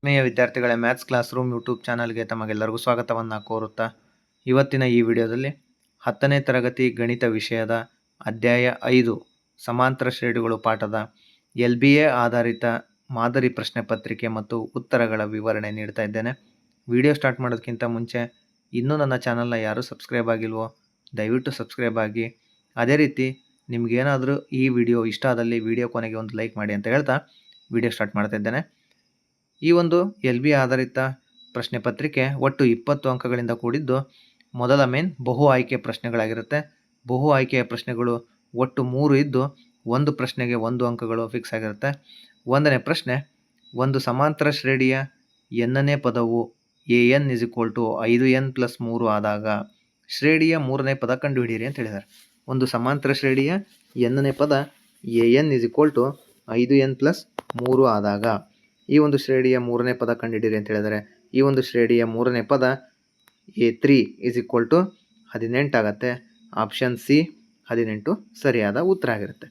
ಆತ್ಮೀಯ ವಿದ್ಯಾರ್ಥಿಗಳೇ, maths class room YouTube ಚಾನಲ್ಗೆ ತಮಗೆಲ್ಲರಿಗೂ ಸ್ವಾಗತವನ್ನು ಕೋರುತ್ತಾ, ಇವತ್ತಿನ ಈ ವಿಡಿಯೋದಲ್ಲಿ 10ನೇ ತರಗತಿ ಗಣಿತ ವಿಷಯದ ಅಧ್ಯಾಯ 5 ಸಮಾಂತರ ಶ್ರೇಣಿಗಳು ಪಾಠದ LBA ಆಧಾರಿತ ಮಾದರಿ ಪ್ರಶ್ನೆ ಪತ್ರಿಕೆ ಮತ್ತು ಉತ್ತರಗಳ ವಿವರಣೆ ನೀಡ್ತಾ ಇದ್ದೇನೆ. ವಿಡಿಯೋ ಸ್ಟಾರ್ಟ್ ಮಾಡೋದಕ್ಕಿಂತ ಮುಂಚೆ ಇನ್ನೂ ನನ್ನ ಚಾನಲ್ನ ಯಾರು ಸಬ್ಸ್ಕ್ರೈಬ್ ಆಗಿಲ್ವೋ ದಯವಿಟ್ಟು ಸಬ್ಸ್ಕ್ರೈಬ್ ಆಗಿ, ಅದೇ ರೀತಿ ನಿಮಗೇನಾದರೂ ಈ ವಿಡಿಯೋ ಇಷ್ಟ ಆದಲ್ಲಿ ವಿಡಿಯೋ ಕೊನೆಗೆ ಒಂದು ಲೈಕ್ ಮಾಡಿ ಅಂತ ಹೇಳ್ತಾ ವಿಡಿಯೋ ಸ್ಟಾರ್ಟ್ ಮಾಡ್ತಾ ಇದ್ದೇನೆ. ಈ ಒಂದು LBA ಆಧಾರಿತ ಪ್ರಶ್ನೆ ಪತ್ರಿಕೆ ಒಟ್ಟು 20 ಅಂಕಗಳಿಂದ ಕೂಡಿದ್ದು, ಮೊದಲ ಮೇನ್ ಬಹು ಆಯ್ಕೆ ಪ್ರಶ್ನೆಗಳಾಗಿರುತ್ತೆ. ಬಹು ಆಯ್ಕೆಯ ಪ್ರಶ್ನೆಗಳು ಒಟ್ಟು 3 ಇದ್ದು, ಒಂದು ಪ್ರಶ್ನೆಗೆ 1 ಅಂಕಗಳು ಫಿಕ್ಸ್ ಆಗಿರುತ್ತೆ. ಒಂದನೇ ಪ್ರಶ್ನೆ, ಒಂದು ಸಮಾಂತರ ಶ್ರೇಣಿಯ ಎನ್ನನೇ ಪದವು AN = 5n + 3 ಆದಾಗ ಶ್ರೇಣಿಯ ಮೂರನೇ ಪದ ಕಂಡುಹಿಡಿಯಿರಿ ಅಂತ ಹೇಳಿದ್ದಾರೆ. ಒಂದು ಸಮಾಂತರ ಶ್ರೇಣಿಯ ಎನ್ನನೇ ಪದ AN = 5n + 3 ಆದಾಗ ಈ ಒಂದು ಶ್ರೇಣಿಯ ಮೂರನೇ ಪದ ಕಂಡುಹಿಡಿಯಿರಿ ಅಂತ ಹೇಳಿದರೆ, ಈ ಒಂದು ಶ್ರೇಣಿಯ ಮೂರನೇ ಪದ A3 = 18 ಆಗುತ್ತೆ. ಆಪ್ಷನ್ ಸಿ 18 ಸರಿಯಾದ ಉತ್ತರ ಆಗಿರುತ್ತೆ.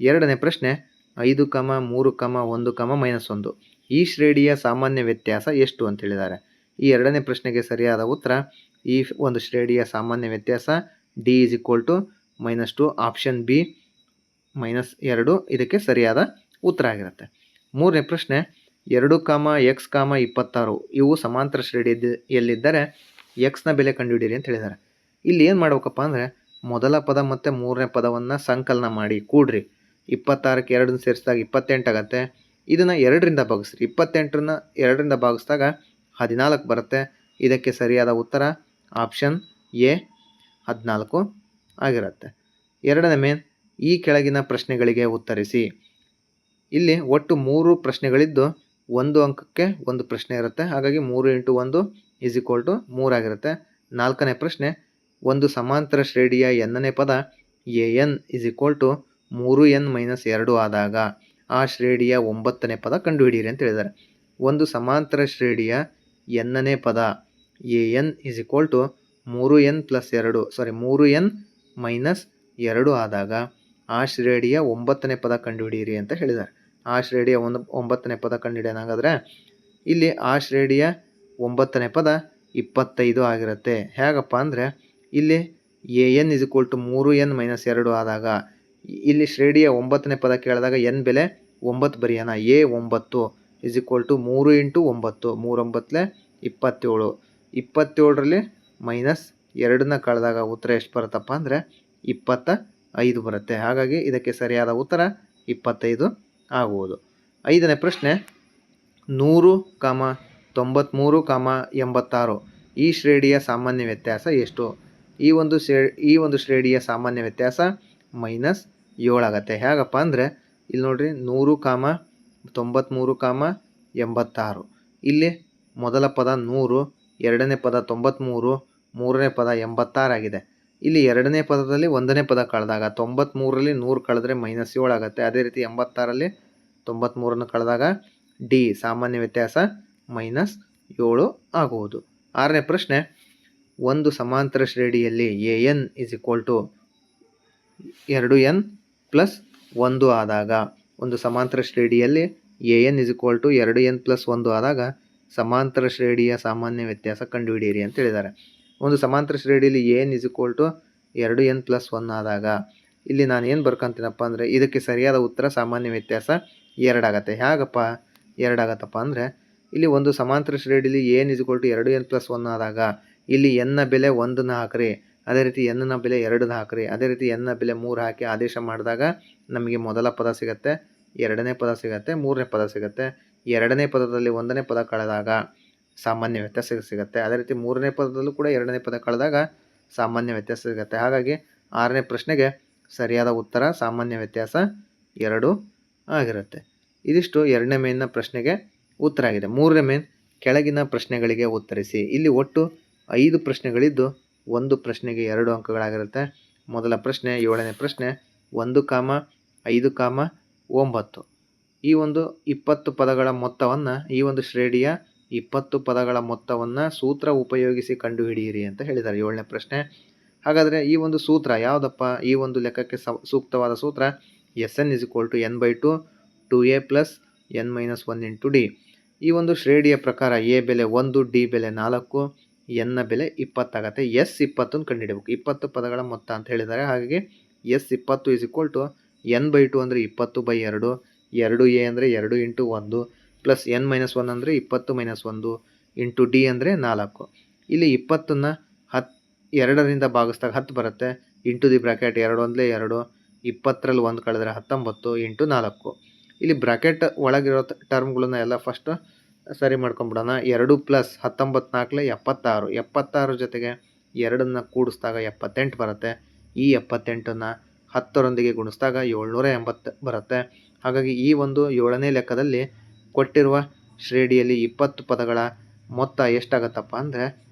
ಎರಡನೇ ಪ್ರಶ್ನೆ, 5, 3, 1, -1 ಈ ಶ್ರೇಣಿಯ ಸಾಮಾನ್ಯ ವ್ಯತ್ಯಾಸ ಎಷ್ಟು ಅಂತ ಹೇಳಿದ್ದಾರೆ. ಈ ಎರಡನೇ ಪ್ರಶ್ನೆಗೆ ಸರಿಯಾದ ಉತ್ತರ, ಈ ಒಂದು ಶ್ರೇಣಿಯ ಸಾಮಾನ್ಯ ವ್ಯತ್ಯಾಸ D = -2. ಆಪ್ಷನ್ ಬಿ -2 ಇದಕ್ಕೆ ಸರಿಯಾದ ಉತ್ತರ ಆಗಿರುತ್ತೆ. ಮೂರನೇ ಪ್ರಶ್ನೆ, 2, x, 26 ಇವು ಸಮಾಂತರ ಶ್ರೇಣಿಯಲ್ಲಿದ್ದರೆ ಎಕ್ಸ್ನ ಬೆಲೆ ಕಂಡುಹಿಡಿಯಿರಿ ಅಂತ ಹೇಳಿದ್ದಾರೆ. ಇಲ್ಲಿ ಏನು ಮಾಡ್ಬೇಕಪ್ಪ ಅಂದರೆ, ಮೊದಲ ಪದ ಮತ್ತು ಮೂರನೇ ಪದವನ್ನು ಸಂಕಲನ ಮಾಡಿ ಕೂಡ್ರಿ. 26ಕ್ಕೆ 2 ಸೇರಿಸಿದಾಗ 28 ಆಗುತ್ತೆ. ಇದನ್ನು 2ರಿಂದ ಭಾಗಿಸ್ರಿ. 28ನ್ನ 2ರಿಂದ ಭಾಗಿಸಿದಾಗ 14 ಬರುತ್ತೆ. ಇದಕ್ಕೆ ಸರಿಯಾದ ಉತ್ತರ ಆಪ್ಷನ್ ಎ 14 ಆಗಿರುತ್ತೆ. ಎರಡನೇ ಮೇನ್, ಈ ಕೆಳಗಿನ ಪ್ರಶ್ನೆಗಳಿಗೆ ಉತ್ತರಿಸಿ. ಇಲ್ಲಿ ಒಟ್ಟು 3 ಪ್ರಶ್ನೆಗಳಿದ್ದು, 1 ಅಂಕಕ್ಕೆ 1 ಪ್ರಶ್ನೆ ಇರುತ್ತೆ. ಹಾಗಾಗಿ 3 × 1 = 3 ಆಗಿರುತ್ತೆ. ನಾಲ್ಕನೇ ಪ್ರಶ್ನೆ, ಒಂದು ಸಮಾಂತರ ಶ್ರೇಣಿಯ ಎನ್ನನೇ ಪದ AN = 3n - 2 ಆದಾಗ ಆ ಶ್ರೇಣಿಯ 9ನೇ ಪದ ಕಂಡುಹಿಡಿಯಿರಿ ಅಂತ ಹೇಳಿದ್ದಾರೆ. ಒಂದು ಸಮಾಂತರ ಶ್ರೇಣಿಯ ಎನ್ನನೇ ಪದ AN = 3n - 2 ಆದಾಗ ಆ ಶ್ರೇಣಿಯ 9ನೇ ಪದ ಕಂಡುಹಿಡಿಯಿರಿ ಅಂತ ಹೇಳಿದ್ದಾರೆ. ಆ ಶ್ರೇಣಿಯ 9ನೇ ಪದ ಕಂಡುಹಿಡಿಯೋಣಾಗಾದರೆ, ಇಲ್ಲಿ ಆ ಶ್ರೇಣಿಯ 9ನೇ ಪದ 25 ಆಗಿರುತ್ತೆ. ಹೇಗಪ್ಪ ಅಂದರೆ, ಇಲ್ಲಿ AN = 3n - 2 ಆದಾಗ ಇಲ್ಲಿ ಶ್ರೇಣಿಯ 9ನೇ ಪದ ಕೇಳಿದಾಗ n ಬೆಲೆ 9 ಬರೆಯೋಣ. A 9 = 3 × 9 3 9 27. 27ರಲ್ಲಿ -2ನ್ನ ಕಳೆದಾಗ ಉತ್ತರ ಎಷ್ಟು ಬರುತ್ತಪ್ಪ ಅಂದರೆ 25 ಬರುತ್ತೆ. ಹಾಗಾಗಿ ಇದಕ್ಕೆ ಸರಿಯಾದ ಉತ್ತರ 25 ಆಗುವುದು. ಐದನೇ ಪ್ರಶ್ನೆ, 100, 93, 86 ಈ ಶ್ರೇಣಿಯ ಸಾಮಾನ್ಯ ವ್ಯತ್ಯಾಸ ಎಷ್ಟು? ಈ ಒಂದು ಶ್ರೇಣಿಯ ಸಾಮಾನ್ಯ ವ್ಯತ್ಯಾಸ -7 ಆಗುತ್ತೆ. ಹೇಗಪ್ಪ ಅಂದರೆ, ಇಲ್ಲಿ ನೋಡ್ರಿ, 100, 93, 86 ಇಲ್ಲಿ ಮೊದಲ ಪದ 100, ಎರಡನೇ ಪದ 93, ಮೂರನೇ ಪದ 86 ಆಗಿದೆ. ಇಲ್ಲಿ ಎರಡನೇ ಪದದಲ್ಲಿ ಒಂದನೇ ಪದ ಕಳೆದಾಗ 93ರಲ್ಲಿ 100 ಕಳೆದ್ರೆ -7 ಆಗುತ್ತೆ. ಅದೇ ರೀತಿ 86ರಲ್ಲಿ 93ನ್ನು ಕಳೆದಾಗ ಡಿ ಸಾಮಾನ್ಯ ವ್ಯತ್ಯಾಸ -7 ಆಗುವುದು. ಆರನೇ ಪ್ರಶ್ನೆ, ಒಂದು ಸಮಾಂತರ ಶ್ರೇಣಿಯಲ್ಲಿ AN = 2n + 1 ಆದಾಗ ಒಂದು ಸಮಾಂತರ ಶ್ರೇಣಿಯಲ್ಲಿ AN = 2n + 1 ಆದಾಗ ಸಮಾಂತರ ಶ್ರೇಣಿಯ ಸಾಮಾನ್ಯ ವ್ಯತ್ಯಾಸ ಕಂಡುಹಿಡಿಯಿರಿ ಅಂತ ಹೇಳಿದ್ದಾರೆ. ಒಂದು ಸಮಾಂತರ ಶ್ರೇಣಿಯಲ್ಲಿ AN = 2n + 1 ಆದಾಗ ಇಲ್ಲಿ ನಾನು ಏನು ಬರ್ಕೊಂತೀನಪ್ಪ ಅಂದರೆ, ಇದಕ್ಕೆ ಸರಿಯಾದ ಉತ್ತರ ಸಾಮಾನ್ಯ ವ್ಯತ್ಯಾಸ 2 ಆಗುತ್ತೆ. ಹೇಗಪ್ಪ 2 ಆಗತ್ತಪ್ಪ ಅಂದರೆ, ಇಲ್ಲಿ ಒಂದು ಸಮಾಂತರ ಶ್ರೇಣಿಯಲ್ಲಿ AN = 2n + 1 ಆದಾಗ ಇಲ್ಲಿ n ನ ಬೆಲೆ 1ನ ಹಾಕ್ರಿ, ಅದೇ ರೀತಿ n ನ ಬೆಲೆ 2ನ ಹಾಕ್ರಿ, ಅದೇ ರೀತಿ n ನ ಬೆಲೆ 3 ಹಾಕಿ ಆದೇಶ ಮಾಡಿದಾಗ ನಮಗೆ ಮೊದಲ ಪದ ಸಿಗುತ್ತೆ, ಎರಡನೇ ಪದ ಸಿಗುತ್ತೆ, ಮೂರನೇ ಪದ ಸಿಗುತ್ತೆ. ಎರಡನೇ ಪದದಲ್ಲಿ ಒಂದನೇ ಪದ ಕಳೆದಾಗ ಸಾಮಾನ್ಯ ವ್ಯತ್ಯಾಸ ಸಿಗುತ್ತೆ. ಅದೇ ರೀತಿ ಮೂರನೇ ಪದದಲ್ಲೂ ಕೂಡ ಎರಡನೇ ಪದ ಕಳೆದಾಗ ಸಾಮಾನ್ಯ ವ್ಯತ್ಯಾಸ ಸಿಗುತ್ತೆ. ಹಾಗಾಗಿ ಆರನೇ ಪ್ರಶ್ನೆಗೆ ಸರಿಯಾದ ಉತ್ತರ ಸಾಮಾನ್ಯ ವ್ಯತ್ಯಾಸ 2 ಆಗಿರುತ್ತೆ. ಇದಿಷ್ಟು ಎರಡನೇ ಮೇನ್ನ ಪ್ರಶ್ನೆಗೆ ಉತ್ತರ ಆಗಿದೆ. ಮೂರನೇ ಮೇನ್, ಕೆಳಗಿನ ಪ್ರಶ್ನೆಗಳಿಗೆ ಉತ್ತರಿಸಿ. ಇಲ್ಲಿ ಒಟ್ಟು 5 ಪ್ರಶ್ನೆಗಳಿದ್ದು, ಒಂದು ಪ್ರಶ್ನೆಗೆ 2 ಅಂಕಗಳಾಗಿರುತ್ತೆ. ಮೊದಲ ಪ್ರಶ್ನೆ, 7ನೇ ಪ್ರಶ್ನೆ, 1, 5, 9 ಈ ಒಂದು 20 ಪದಗಳ ಮೊತ್ತವನ್ನು, ಈ ಒಂದು ಶ್ರೇಣಿಯ 20 ಪದಗಳ ಮೊತ್ತವನ್ನು ಸೂತ್ರ ಉಪಯೋಗಿಸಿ ಕಂಡುಹಿಡಿಯಿರಿ ಅಂತ ಹೇಳಿದ್ದಾರೆ. 7ನೇ ಪ್ರಶ್ನೆ. ಹಾಗಾದರೆ ಈ ಒಂದು ಸೂತ್ರ ಯಾವುದಪ್ಪ? ಈ ಒಂದು ಲೆಕ್ಕಕ್ಕೆ ಸೂಕ್ತವಾದ ಸೂತ್ರ SN = n/2 2a + n - 1 × d. ಈ ಒಂದು ಶ್ರೇಣಿಯ ಪ್ರಕಾರ ಎ ಬೆಲೆ 1, ಡಿ ಬೆಲೆ 4, ಎನ್ನ ಬೆಲೆ 20 ಆಗುತ್ತೆ. ಎಸ್ 20 ಕಂಡುಹಿಡಬೇಕು. 20 ಪದಗಳ ಮೊತ್ತ ಅಂತ ಹೇಳಿದ್ದಾರೆ. ಹಾಗಾಗಿ S 20 is equal to n/2 ಅಂದರೆ 20/2, 2a ಅಂದರೆ 2 × 1 ಪ್ಲಸ್ n-1 ಅಂದರೆ 20 - 1 ಇಂಟು ಡಿ ಅಂದರೆ 4. ಇಲ್ಲಿ 20ನ್ನು 2ರಿಂದ ಭಾಗಿಸಿದಾಗ 10 ಬರುತ್ತೆ. ಇಂಟು ದಿ ಬ್ರಾಕೆಟ್ 2 1 2, 20ರಲ್ಲಿ 1 ಕಳೆದರೆ 19 ಇಂಟು 4. ಇಲ್ಲಿ ಬ್ರಾಕೆಟ್ ಒಳಗಿರೋ ಟರ್ಮ್ಗಳನ್ನ ಎಲ್ಲ ಫಸ್ಟ್ ಸರಿ ಮಾಡ್ಕೊಂಬಿಡೋಣ. 2 ಪ್ಲಸ್ 19 4 76, 76 ಜೊತೆಗೆ 2ನ್ನು ಕೂಡಿಸಿದಾಗ 78 ಬರುತ್ತೆ. ಈ 78ನ್ನು 10ರೊಂದಿಗೆ ಗುಣಿಸಿದಾಗ 780 ಬರುತ್ತೆ. ಹಾಗಾಗಿ ಈ ಒಂದು 7ನೇ ಲೆಕ್ಕದಲ್ಲಿ ಕೊಟ್ಟಿರುವ ಶ್ರೇಣಿಯಲ್ಲಿ 20 ಪದಗಳ ಮೊತ್ತ ಎಷ್ಟಾಗತ್ತಪ್ಪ ಅಂದರೆ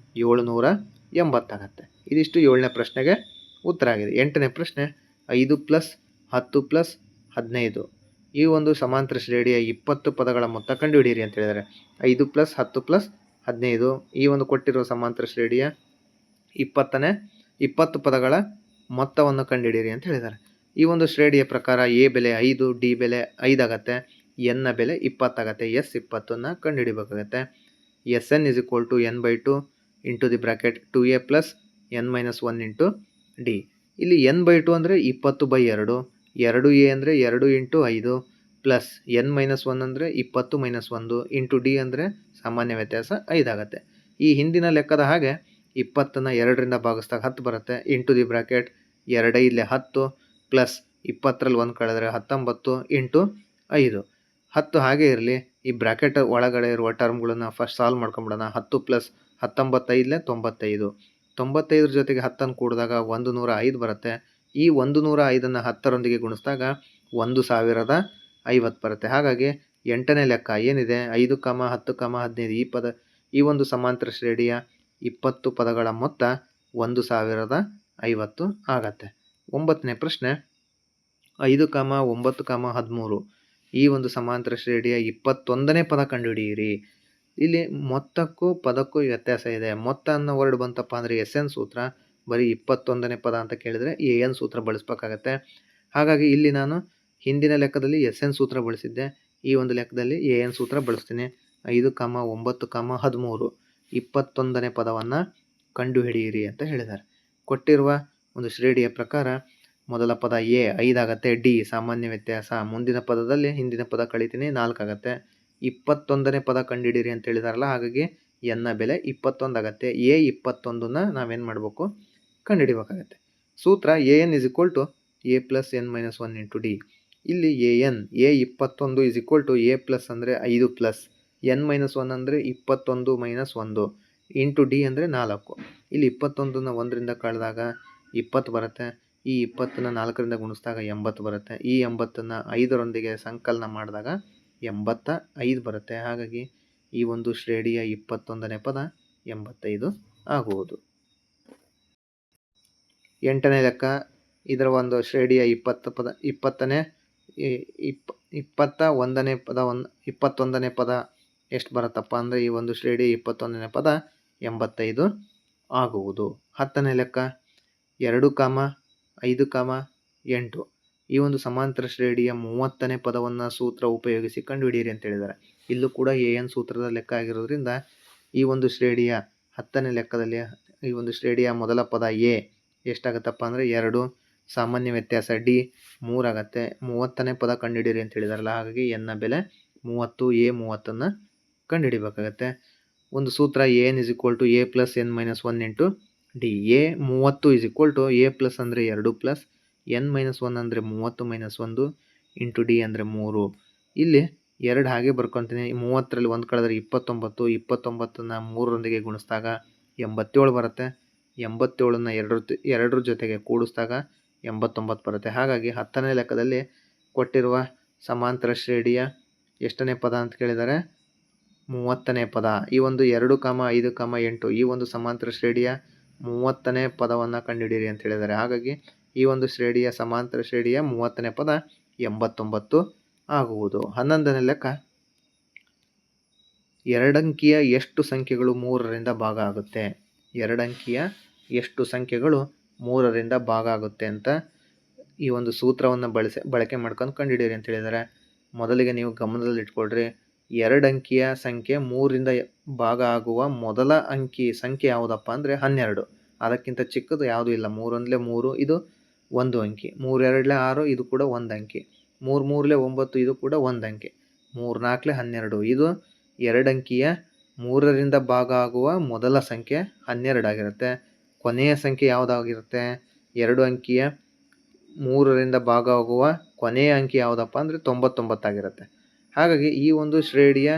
780 ಆಗುತ್ತೆ. ಇದಿಷ್ಟು 7ನೇ ಪ್ರಶ್ನೆಗೆ ಉತ್ತರ ಆಗಿದೆ. 8ನೇ ಪ್ರಶ್ನೆ 5 + 10 + 15 ಈ ಒಂದು ಸಮಾಂತರ ಶ್ರೇಣಿಯ 20 ಪದಗಳ ಮೊತ್ತ ಕಂಡುಹಿಡಿಯಿರಿ ಅಂತ ಹೇಳಿದ್ದಾರೆ. 5 + 10 + 15 ಈ ಒಂದು ಕೊಟ್ಟಿರುವ ಸಮಾಂತರ ಶ್ರೇಣಿಯ 20 ಪದಗಳ ಮೊತ್ತವನ್ನು ಕಂಡುಹಿಡಿಯಿರಿ ಅಂತ ಹೇಳಿದ್ದಾರೆ. ಈ ಒಂದು ಶ್ರೇಣಿಯ ಪ್ರಕಾರ ಎ ಬೆಲೆ 5, ಡಿ ಬೆಲೆ 5 ಆಗುತ್ತೆ, ಎನ್ನ ಬೆಲೆ 20 ಆಗುತ್ತೆ. ಎಸ್ 20ನ್ನು ಕಂಡುಹಿಡಿಬೇಕಾಗತ್ತೆ. Sn is equal to n/2 into the bracket 2a plus n-1 into D. ಇಲ್ಲಿ n/2 ಅಂದರೆ 20/2, 2a ಅಂದರೆ 2 × 5 ಪ್ಲಸ್ n-1 ಅಂದರೆ 20 - 1 ಇಂಟು ಡಿ ಅಂದರೆ ಸಾಮಾನ್ಯ ವ್ಯತ್ಯಾಸ 5 ಆಗುತ್ತೆ. ಈ ಹಿಂದಿನ ಲೆಕ್ಕದ ಹಾಗೆ 20ನ್ನು 2ರಿಂದ ಭಾಗಿಸಿದಾಗ 10 ಬರುತ್ತೆ. ಇಂಟು ದಿ ಬ್ರಾಕೆಟ್ 2 5 10 ಪ್ಲಸ್ 20ರಲ್ಲಿ 1 ಕಳೆದರೆ 19 ಇಂಟು 5. 10 ಹಾಗೆ ಇರಲಿ. ಈ ಬ್ರಾಕೆಟ್ ಒಳಗಡೆ ಇರುವ ಟರ್ಮ್ಗಳನ್ನು ಫಸ್ಟ್ ಸಾಲ್ವ್ ಮಾಡ್ಕೊಂಬಿಡೋಣ. 10 ಪ್ಲಸ್ 19 5 95, 95 ಜೊತೆಗೆ 10ನ್ನು ಕೂಡಿದಾಗ 105 ಬರುತ್ತೆ. ಈ 105ನ್ನು 10ರೊಂದಿಗೆ ಗುಣಿಸಿದಾಗ 1050 ಬರುತ್ತೆ. ಹಾಗಾಗಿ 8ನೇ ಲೆಕ್ಕ ಏನಿದೆ 5, 10, 15 ಈ ಒಂದು ಸಮಾಂತರ ಶ್ರೇಣಿಯ 20 ಪದಗಳ ಮೊತ್ತ 1050 ಆಗತ್ತೆ. 9ನೇ ಪ್ರಶ್ನೆ 5, 9, 13 ಈ ಒಂದು ಸಮಾಂತರ ಶ್ರೇಣಿಯ 21ನೇ ಪದ ಕಂಡುಹಿಡಿಯಿರಿ. ಇಲ್ಲಿ ಮೊತ್ತಕ್ಕೂ ಪದಕ್ಕೂ ವ್ಯತ್ಯಾಸ ಇದೆ. ಮೊತ್ತ ಅನ್ನೋ ವರ್ಡ್ ಬಂತಪ್ಪ ಅಂದರೆ SN ಸೂತ್ರ, ಬರೀ 21ನೇ ಪದ ಅಂತ ಕೇಳಿದರೆ AN ಸೂತ್ರ ಬಳಸಬೇಕಾಗತ್ತೆ. ಹಾಗಾಗಿ ಇಲ್ಲಿ ನಾನು ಹಿಂದಿನ ಲೆಕ್ಕದಲ್ಲಿ SN ಸೂತ್ರ ಬಳಸಿದ್ದೆ, ಈ ಒಂದು ಲೆಕ್ಕದಲ್ಲಿ AN ಸೂತ್ರ ಬಳಸ್ತೀನಿ. 5, 9, 13 21ನೇ ಪದವನ್ನು ಕಂಡುಹಿಡಿಯಿರಿ ಅಂತ ಹೇಳಿದ್ದಾರೆ. ಕೊಟ್ಟಿರುವ ಒಂದು ಶ್ರೇಣಿಯ ಪ್ರಕಾರ ಮೊದಲ ಪದ ಎ 5 ಆಗುತ್ತೆ, ಡಿ ಸಾಮಾನ್ಯ ವ್ಯತ್ಯಾಸ, ಮುಂದಿನ ಪದದಲ್ಲಿ ಹಿಂದಿನ ಪದ ಕಳಿತೀನಿ 4 ಆಗುತ್ತೆ. 21ನೇ ಪದ ಕಂಡುಹಿಡಿಯಿರಿ ಅಂತ ಹೇಳಿದಾರಲ್ಲ, ಹಾಗಾಗಿ ಎನ್ನ ಬೆಲೆ 21 ಆಗುತ್ತೆ. ಎ 21ನ್ನ ನಾವೇನು ಮಾಡಬೇಕು, ಕಂಡುಹಿಡಿಬೇಕಾಗತ್ತೆ. ಸೂತ್ರ AN is equal to a plus n-1 into D. ಇಲ್ಲಿ AN A 21 is equal to a plus ಅಂದರೆ 5 ಪ್ಲಸ್ n-1 ಅಂದರೆ 21 - 1 ಇಂಟು ಡಿ ಅಂದರೆ 4. ಇಲ್ಲಿ 21ನ್ನ 1ರಿಂದ ಕಳೆದಾಗ 20 ಬರುತ್ತೆ. ಈ 20ನ್ನ 4ರಿಂದ ಗುಣಿಸಿದಾಗ 80 ಬರುತ್ತೆ. ಈ 80ನ್ನು 5ರೊಂದಿಗೆ ಸಂಕಲನ ಮಾಡಿದಾಗ 85 ಬರುತ್ತೆ. ಹಾಗಾಗಿ ಈ ಒಂದು ಶ್ರೇಣಿಯ 21ನೇ ಪದ 85 ಆಗುವುದು. 8ನೇ ಲೆಕ್ಕ ಇದರ ಒಂದು ಶ್ರೇಣಿಯ 21ನೇ ಪದ ಎಷ್ಟು ಬರುತ್ತಪ್ಪ ಅಂದರೆ ಈ ಒಂದು ಶ್ರೇಣಿಯ 21ನೇ ಪದ 85 ಆಗುವುದು. 10ನೇ ಲೆಕ್ಕ 2, 5, 8 ಈ ಒಂದು ಸಮಾಂತರ ಶ್ರೇಣಿಯ 30ನೇ ಪದವನ್ನು ಸೂತ್ರ ಉಪಯೋಗಿಸಿ ಕಂಡುಹಿಡಿಯಿರಿ ಅಂತ ಹೇಳಿದ್ದಾರೆ. ಇಲ್ಲೂ ಕೂಡ AN ಸೂತ್ರದ ಲೆಕ್ಕ ಆಗಿರೋದ್ರಿಂದ ಈ ಒಂದು ಶ್ರೇಣಿಯ 10ನೇ ಲೆಕ್ಕದಲ್ಲಿ ಈ ಒಂದು ಶ್ರೇಣಿಯ ಮೊದಲ ಪದ ಎ ಎಷ್ಟಾಗುತ್ತಪ್ಪ ಅಂದರೆ 2, ಸಾಮಾನ್ಯ ವ್ಯತ್ಯಾಸ ಡಿ 3 ಆಗುತ್ತೆ. 30ನೇ ಪದ ಕಂಡುಹಿಡಿಯಿರಿ ಅಂತ ಹೇಳಿದಾರಲ್ಲ, ಹಾಗಾಗಿ ಎನ್ನ ಬೆಲೆ 30, ಎ 30ನ್ನು ಕಂಡುಹಿಡಿಬೇಕಾಗತ್ತೆ. ಒಂದು ಸೂತ್ರ AN is equal to a plus n-1 into D. A 30 is equal to a plus ಅಂದರೆ 2 ಪ್ಲಸ್ n-1 ಅಂದರೆ 30 - 1 ಇಂಟು ಡಿ ಅಂದರೆ 3. ಇಲ್ಲಿ 2 ಹಾಗೆ ಬರ್ಕೊತೀನಿ. 30ರಲ್ಲಿ 1 ಕಳೆದರೆ 29, 29ನ್ನು 3ರೊಂದಿಗೆ ಗುಣಿಸಿದಾಗ 87 ಬರುತ್ತೆ. 87ನ್ನು 2ರ ಜೊತೆಗೆ ಕೂಡಿಸಿದಾಗ 89 ಬರುತ್ತೆ. ಹಾಗಾಗಿ 10ನೇ ಲೆಕ್ಕದಲ್ಲಿ ಕೊಟ್ಟಿರುವ ಸಮಾಂತರ ಶ್ರೇಣಿಯ ಎಷ್ಟನೇ ಪದ ಅಂತ ಕೇಳಿದರೆ 30ನೇ ಪದ. ಈ ಒಂದು 2, 5, 8 ಈ ಒಂದು ಸಮಾಂತರ ಶ್ರೇಣಿಯ 30ನೇ ಪದವನ್ನು ಕಂಡುಹಿಡಿಯಿರಿ ಅಂತ ಹೇಳಿದ್ದಾರೆ. ಹಾಗಾಗಿ ಈ ಒಂದು ಶ್ರೇಣಿಯ ಸಮಾಂತರ ಶ್ರೇಣಿಯ 30ನೇ ಪದ 89 ಆಗುವುದು. 11ನೇ ಲೆಕ್ಕ 2 ಅಂಕಿಯ ಎಷ್ಟು ಸಂಖ್ಯೆಗಳು 3ರಿಂದ ಭಾಗ ಆಗುತ್ತೆ. 2 ಅಂಕಿಯ ಎಷ್ಟು ಸಂಖ್ಯೆಗಳು 3ರಿಂದ ಭಾಗ ಆಗುತ್ತೆ ಅಂತ ಈ ಒಂದು ಸೂತ್ರವನ್ನು ಬಳಕೆ ಮಾಡ್ಕೊಂಡು ಕಂಡುಹಿಡಿಯಿರಿ ಅಂತ ಹೇಳಿದ್ದಾರೆ. ಮೊದಲಿಗೆ ನೀವು ಗಮನದಲ್ಲಿ ಇಟ್ಕೊಳ್ರಿ, 2 ಅಂಕಿಯ ಸಂಖ್ಯೆ 3ರಿಂದ ಭಾಗ ಆಗುವ ಮೊದಲ ಅಂಕಿ ಸಂಖ್ಯೆ ಯಾವುದಪ್ಪ ಅಂದರೆ 12. ಅದಕ್ಕಿಂತ ಚಿಕ್ಕದು ಯಾವುದೂ ಇಲ್ಲ. 3 1 3 ಇದು 1 ಅಂಕಿ, 3 2 6 ಇದು ಕೂಡ 1 ಅಂಕಿ, 3 3 9 ಇದು ಕೂಡ 1 ಅಂಕಿ, 3 4 12 ಇದು 2 ಅಂಕಿಯ 3ರಿಂದ ಭಾಗ ಆಗುವ ಮೊದಲ ಸಂಖ್ಯೆ 12 ಆಗಿರುತ್ತೆ. ಕೊನೆಯ ಸಂಖ್ಯೆ ಯಾವುದಾಗಿರುತ್ತೆ? 2 ಅಂಕಿಯ 3ರಿಂದ ಭಾಗ ಆಗುವ ಕೊನೆಯ ಅಂಕಿ ಯಾವುದಪ್ಪ ಅಂದರೆ 99 ಆಗಿರುತ್ತೆ. ಹಾಗಾಗಿ ಈ ಒಂದು ಶ್ರೇಣಿಯ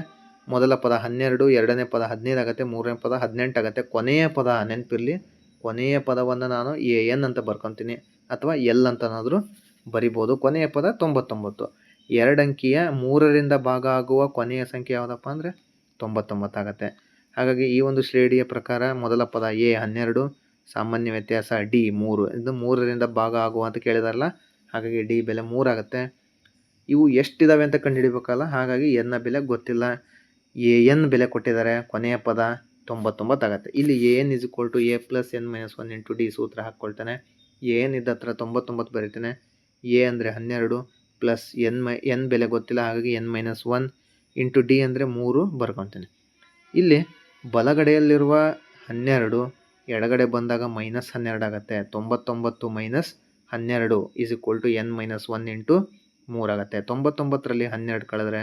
ಮೊದಲ ಪದ 12, ಎರಡನೇ ಪದ 15 ಆಗುತ್ತೆ, ಮೂರನೇ ಪದ 18 ಆಗುತ್ತೆ. ಕೊನೆಯ ಪದ ನೆನಪಿರಲಿ, ಕೊನೆಯ ಪದವನ್ನು ನಾನು AN ಅಂತ ಬರ್ಕೊತೀನಿ ಅಥವಾ ಎಲ್ ಅಂತನಾದರೂ ಬರಿಬೋದು. ಕೊನೆಯ ಪದ 99. 2 ಅಂಕಿಯ 3ರಿಂದ ಭಾಗ ಆಗುವ ಕೊನೆಯ ಸಂಖ್ಯೆ ಯಾವುದಪ್ಪ ಅಂದರೆ 99 ಆಗುತ್ತೆ. ಹಾಗಾಗಿ ಈ ಒಂದು ಶ್ರೇಣಿಯ ಪ್ರಕಾರ ಮೊದಲ ಪದ A 12, ಸಾಮಾನ್ಯ ವ್ಯತ್ಯಾಸ D 3. ಇದು 3ರಿಂದ ಭಾಗ ಆಗುವ ಅಂತ ಕೇಳಿದಾರಲ್ಲ, ಹಾಗಾಗಿ D ಬೆಲೆ 3 ಆಗುತ್ತೆ. ಇವು ಎಷ್ಟಿದ್ದಾವೆ ಅಂತ ಕಂಡುಹಿಡಿಬೇಕಲ್ಲ, ಹಾಗಾಗಿ ಎನ್ನ ಬೆಲೆ ಗೊತ್ತಿಲ್ಲ. AN ಬೆಲೆ ಕೊಟ್ಟಿದ್ದಾರೆ, ಕೊನೆಯ ಪದ 99 ಆಗುತ್ತೆ. ಇಲ್ಲಿ AN = A + n - 1 × D ಸೂತ್ರ ಹಾಕ್ಕೊಳ್ತಾನೆ. AN ಇದ್ದ ಹತ್ರ 99 ಬರೀತಾನೆ. A ಅಂದರೆ 12 ಪ್ಲಸ್ n ಬೆಲೆ ಗೊತ್ತಿಲ್ಲ, ಹಾಗಾಗಿ n - 1 ಇಂಟು D ಅಂದರೆ 3 ಬರ್ಕೊತೀನಿ. ಇಲ್ಲಿ ಬಲಗಡೆಯಲ್ಲಿರುವ 12 ಎಡಗಡೆ ಬಂದಾಗ -12 ಆಗುತ್ತೆ. 99 - 12 = n - 1 ಇಂಟು 3 ಆಗುತ್ತೆ. 99ರಲ್ಲಿ 12 ಕಳೆದ್ರೆ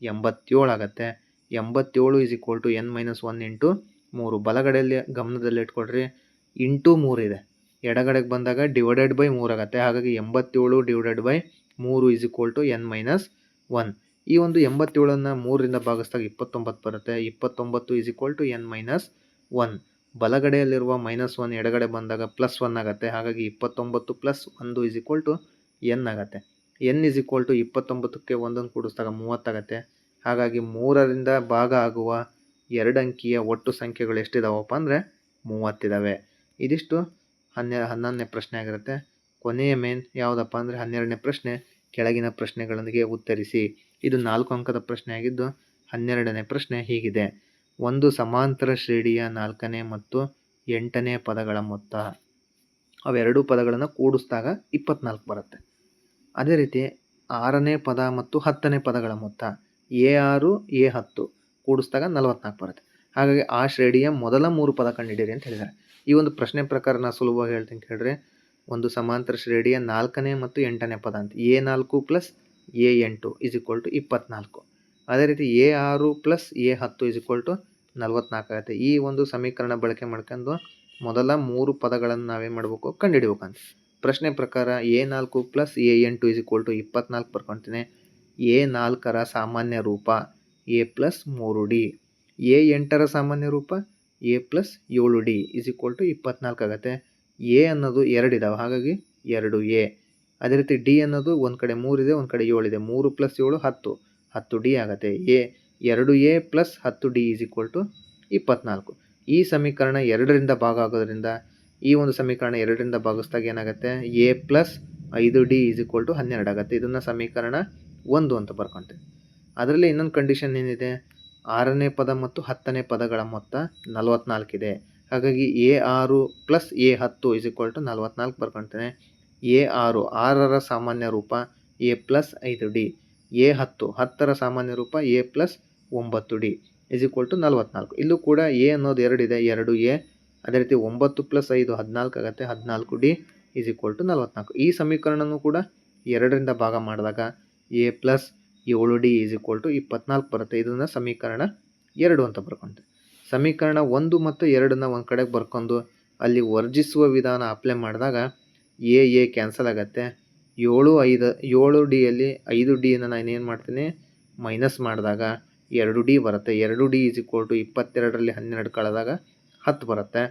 87 ಆಗುತ್ತೆ. 87 = n - 1 ಇಂಟು 3. ಬಲಗಡೆಯಲ್ಲಿ ಗಮನದಲ್ಲಿ ಇಟ್ಕೊಳ್ರಿ, ಇಂಟು 3 ಇದೆ. ಎಡಗಡೆಗೆ ಬಂದಾಗ /3 ಆಗುತ್ತೆ. ಹಾಗಾಗಿ 87 / 3 = n - 1. ಈ ಒಂದು 87ಅನ್ನು 3ರಿಂದ ಭಾಗಿಸಿದಾಗ 29 ಬರುತ್ತೆ. 29 = n - 1. ಬಲಗಡೆಯಲ್ಲಿರುವ -1 ಎಡಗಡೆ ಬಂದಾಗ +1 ಆಗುತ್ತೆ. ಹಾಗಾಗಿ 29 + 1 = n ಆಗುತ್ತೆ. n = 29ಕ್ಕೆ 1 ಕೂಡಿಸಿದಾಗ 30 ಆಗುತ್ತೆ. ಹಾಗಾಗಿ 3ರಿಂದ ಭಾಗ ಆಗುವ 2 ಅಂಕಿಯ ಒಟ್ಟು ಸಂಖ್ಯೆಗಳು ಎಷ್ಟಿದಾವಪ್ಪ ಅಂದರೆ 30 ಇದ್ದಾವೆ. ಇದಿಷ್ಟು 11ನೇ ಪ್ರಶ್ನೆ ಆಗಿರುತ್ತೆ. ಕೊನೆಯ ಮೇನ್ ಯಾವುದಪ್ಪ ಅಂದರೆ 12ನೇ ಪ್ರಶ್ನೆ, ಕೆಳಗಿನ ಪ್ರಶ್ನೆಗಳೊಂದಿಗೆ ಉತ್ತರಿಸಿ. ಇದು 4 ಅಂಕದ ಪ್ರಶ್ನೆ ಆಗಿದ್ದು 12ನೇ ಪ್ರಶ್ನೆ ಹೀಗಿದೆ: ಒಂದು ಸಮಾಂತರ ಶ್ರೇಣಿಯ 4ನೇ ಮತ್ತು 8ನೇ ಪದಗಳ ಮೊತ್ತ. ಅವೆರಡೂ ಪದಗಳನ್ನು ಕೂಡಿಸಿದಾಗ 24 ಬರುತ್ತೆ. ಅದೇ ರೀತಿ 6ನೇ ಪದ ಮತ್ತು 10ನೇ ಪದಗಳ ಮೊತ್ತ A6 A10 ಕೂಡಿಸಿದಾಗ 44 ಬರುತ್ತೆ. ಹಾಗಾಗಿ ಆ ಶ್ರೇಣಿಯ ಮೊದಲ 3 ಪದ ಕಂಡುಹಿಡಿಯಿರಿ ಅಂತ ಹೇಳಿದ್ದಾರೆ. ಈ ಒಂದು ಪ್ರಶ್ನೆ ಪ್ರಕಾರ ನಾನು ಸುಲಭವಾಗಿ ಹೇಳ್ತೀನಿ ಕೇಳ್ರಿ. ಒಂದು ಸಮಾಂತರ ಶ್ರೇಣಿಯ 4ನೇ ಮತ್ತು 8ನೇ ಪದ ಅಂತ A4 + A8 = 24. ಅದೇ ರೀತಿ A6 + A10 = 44 ಆಗುತ್ತೆ. ಈ ಒಂದು ಸಮೀಕರಣ ಬಳಕೆ ಮಾಡ್ಕೊಂಡು ಮೊದಲ 3 ಪದಗಳನ್ನು ನಾವೇನು ಮಾಡಬೇಕು, ಕಂಡುಹಿಡಿಬೇಕಂತ. ಪ್ರಶ್ನೆ ಪ್ರಕಾರ A4 + A8 = 24 ಬರ್ಕೊತೀನಿ. A4ರ ಸಾಮಾನ್ಯ ರೂಪ A + 3D, A8ರ ಸಾಮಾನ್ಯ ರೂಪ A + 7D = 24 ಆಗುತ್ತೆ. A ಅನ್ನೋದು 2 ಇದಾವೆ, ಹಾಗಾಗಿ 2A. ಅದೇ ರೀತಿ D ಅನ್ನೋದು ಒಂದು ಕಡೆ 3 ಇದೆ, ಒಂದು ಕಡೆ 7 ಇದೆ. 3 + 7 10, 10D ಆಗುತ್ತೆ. 2A + 10D = 24. ಈ ಸಮೀಕರಣ 2ರಿಂದ ಭಾಗ ಆಗೋದ್ರಿಂದ ಈ ಒಂದು ಸಮೀಕರಣ 2ರಿಂದ ಭಾಗಿಸಿದಾಗ ಏನಾಗುತ್ತೆ, A + 5D = 12 ಆಗುತ್ತೆ. ಇದನ್ನು ಸಮೀಕರಣ 1 ಅಂತ ಬರ್ಕೊಳ್ತೀವಿ. ಅದರಲ್ಲಿ ಇನ್ನೊಂದು ಕಂಡೀಷನ್ ಏನಿದೆ, 6ನೇ ಪದ ಮತ್ತು 10ನೇ ಪದಗಳ ಮೊತ್ತ 44 ಇದೆ. ಹಾಗಾಗಿ A6 + A10 = 44 ಬರ್ಕೊಳ್ತೇನೆ. A6 6ರ ಸಾಮಾನ್ಯ ರೂಪ A + 5D, A10 10ರ ಸಾಮಾನ್ಯ ರೂಪ A + 9D = 44. ಇಲ್ಲೂ ಕೂಡ A ಅನ್ನೋದು 2 ಇದೆ, 2A. ಅದೇ ರೀತಿ 9 + 5 14 ಆಗುತ್ತೆ, 14D = 44. ಈ ಸಮೀಕರಣನೂ ಕೂಡ 2ರಿಂದ ಭಾಗ ಮಾಡಿದಾಗ A + 7D = 24 ಬರುತ್ತೆ. ಇದನ್ನು ಸಮೀಕರಣ 2 ಅಂತ ಬರ್ಕೊಳ್ತೀವಿ. ಸಮೀಕರಣ 1 ಮತ್ತು 2ನ್ನ ಒಂದು ಕಡೆಗೆ ಬರ್ಕೊಂಡು ಅಲ್ಲಿ ವರ್ಜಿಸುವ ವಿಧಾನ ಅಪ್ಲೈ ಮಾಡಿದಾಗ A ಕ್ಯಾನ್ಸಲ್ ಆಗುತ್ತೆ. 7Dಯಲ್ಲಿ 5Dಯನ್ನು ನಾನು ಏನು ಮಾಡ್ತೀನಿ, ಮೈನಸ್ ಮಾಡಿದಾಗ 2D ಬರುತ್ತೆ. 2D = 22ರಲ್ಲಿ 12 ಕಳೆದಾಗ 10 ಬರುತ್ತೆ.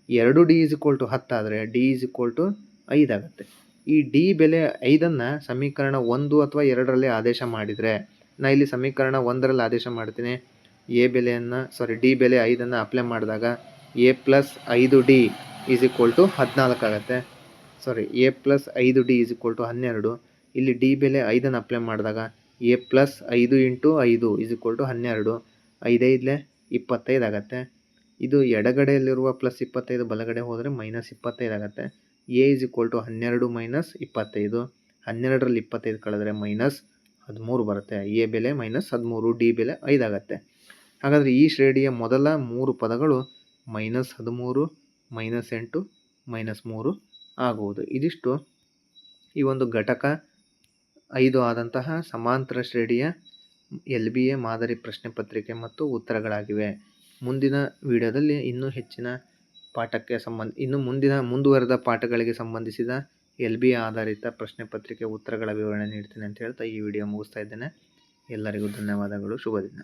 2D = 10 ಆದರೆ D = 5 ಆಗುತ್ತೆ. ಈ D ಬೆಲೆ 5ಅನ್ನು ಸಮೀಕರಣ 1 ಅಥವಾ 2ರಲ್ಲಿ ಆದೇಶ ಮಾಡಿದರೆ, ನಾನು ಇಲ್ಲಿ ಸಮೀಕರಣ 1ರಲ್ಲಿ ಆದೇಶ ಮಾಡ್ತೀನಿ. D ಬೆಲೆ 5ಅನ್ನು ಅಪ್ಲೈ ಮಾಡಿದಾಗ A + 5D = 14 ಆಗುತ್ತೆ. A + 5D = 12. ಇಲ್ಲಿ D ಬೆಲೆ 5ಅನ್ನು ಅಪ್ಲೈ ಮಾಡಿದಾಗ A + 5 × 5 = 12. 5 25 ಆಗುತ್ತೆ. ಇದು ಎಡಗಡೆಯಲ್ಲಿರುವ +25 ಬಲಗಡೆ ಹೋದರೆ -25 ಆಗುತ್ತೆ. A = 12 - 25. 12ರಲ್ಲಿ 25 ಕಳೆದರೆ 13 ಬರುತ್ತೆ. ಎ ಬೆಲೆ -13, ಡಿ ಬೆಲೆ 5 ಆಗುತ್ತೆ. ಹಾಗಾದರೆ ಈ ಶ್ರೇಣಿಯ ಮೊದಲ 3 ಪದಗಳು -13, -8, -3 ಆಗುವುದು. ಇದಿಷ್ಟು ಈ ಒಂದು ಘಟಕ 5 ಆದಂತಹ ಸಮಾಂತರ ಶ್ರೇಣಿಯ LBA ಮಾದರಿ ಪ್ರಶ್ನೆ ಪತ್ರಿಕೆ ಮತ್ತು ಉತ್ತರಗಳಾಗಿವೆ. ಮುಂದಿನ ವಿಡಿಯೋದಲ್ಲಿ ಇನ್ನೂ ಹೆಚ್ಚಿನ ಪಾಠಕ್ಕೆ ಮುಂದುವರೆದ ಪಾಠಗಳಿಗೆ ಸಂಬಂಧಿಸಿದ LBA ಆಧಾರಿತ ಪ್ರಶ್ನೆ ಪತ್ರಿಕೆ ಉತ್ತರಗಳ ವಿವರಣೆ ನೀಡ್ತೀನಿ ಅಂತ ಹೇಳ್ತಾ ಈ ವಿಡಿಯೋ ಮುಗಿಸ್ತಾ ಇದ್ದೇನೆ. ಎಲ್ಲರಿಗೂ ಧನ್ಯವಾದಗಳು. ಶುಭ ದಿನ.